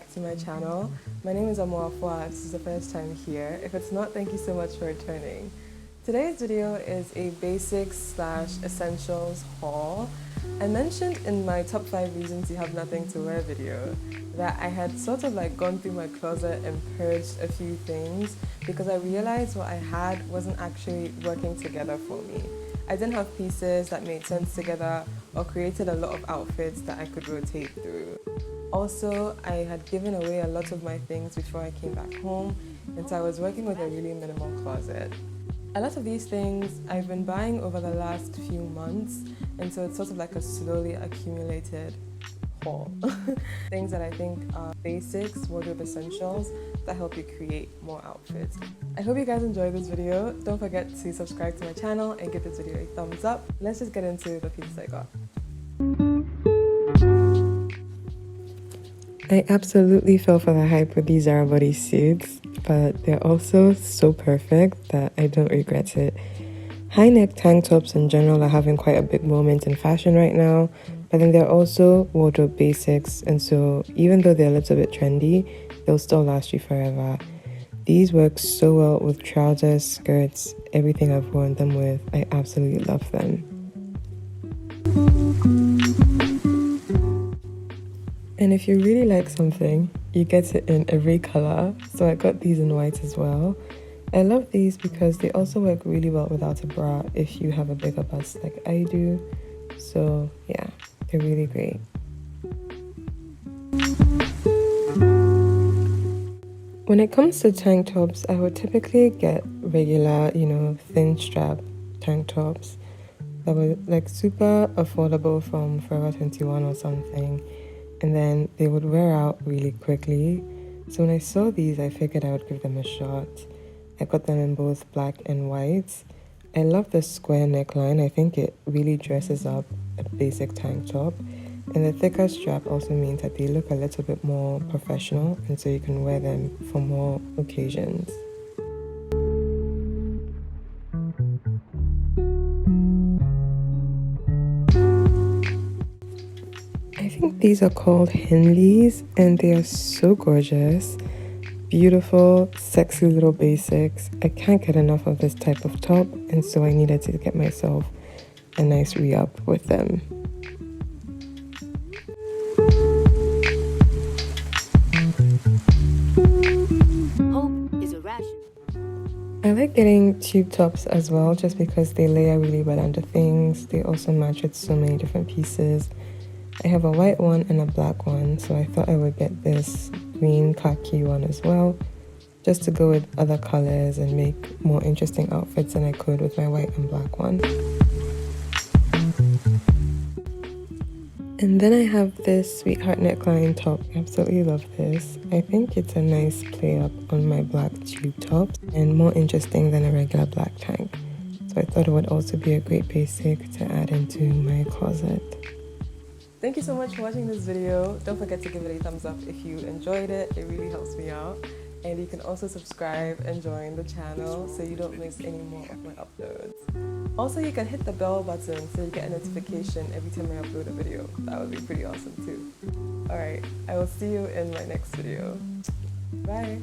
back to my channel. My name is Amoafwa. This is the first time here. If it's not, thank you so much for returning. Today's video is a basics/essentials haul. I mentioned in my top 5 reasons you have nothing to wear video that I had sort of like gone through my closet and purged a few things because I realized what I had wasn't actually working together for me. I didn't have pieces that made sense together or created a lot of outfits that I could rotate through. Also, I had given away a lot of my things before I came back home, and so I was working with a really minimal closet. A lot of these things I've been buying over the last few months, and so it's sort of like a slowly accumulated haul. Things that I think are basics, wardrobe essentials that help you create more outfits. I hope you guys enjoyed this video. Don't forget to subscribe to my channel and give this video a thumbs up. Let's just get into the pieces I got. I absolutely fell for the hype with these Zara bodysuits, but they're also so perfect that I don't regret it. High neck tank tops in general are having quite a big moment in fashion right now, but then they're also wardrobe basics, and so even though they're a little bit trendy, they'll still last you forever. These work so well with trousers, skirts, everything I've worn them with. I absolutely love them. And if you really like something, you get it in every color, so I got these in white as well. I love these because they also work really well without a bra if you have a bigger bust like I do. So yeah, they're really great. When it comes to tank tops, I would typically get regular, thin strap tank tops that were like super affordable from Forever 21 or something. And then they would wear out really quickly. So when I saw these, I figured I would give them a shot. I got them in both black and white. I love the square neckline. I think it really dresses up a basic tank top. And the thicker strap also means that they look a little bit more professional, and so you can wear them for more occasions. I think these are called Henleys, and they are so gorgeous. Beautiful, sexy little basics. I can't get enough of this type of top, and so I needed to get myself a nice re-up with them. Hope is irrational. I like getting tube tops as well, just because they layer really well under things. They also match with so many different pieces. I have a white one and a black one, so I thought I would get this green khaki one as well, just to go with other colors and make more interesting outfits than I could with my white and black one. And then I have this sweetheart neckline top. I absolutely love this. I think it's a nice play up on my black tube tops and more interesting than a regular black tank. So I thought it would also be a great basic to add into my closet. Thank you so much for watching this video. Don't forget to give it a thumbs up if you enjoyed it. It really helps me out. And you can also subscribe and join the channel so you don't miss any more of my uploads. Also, you can hit the bell button so you get a notification every time I upload a video. That would be pretty awesome too. Alright, I will see you in my next video. Bye!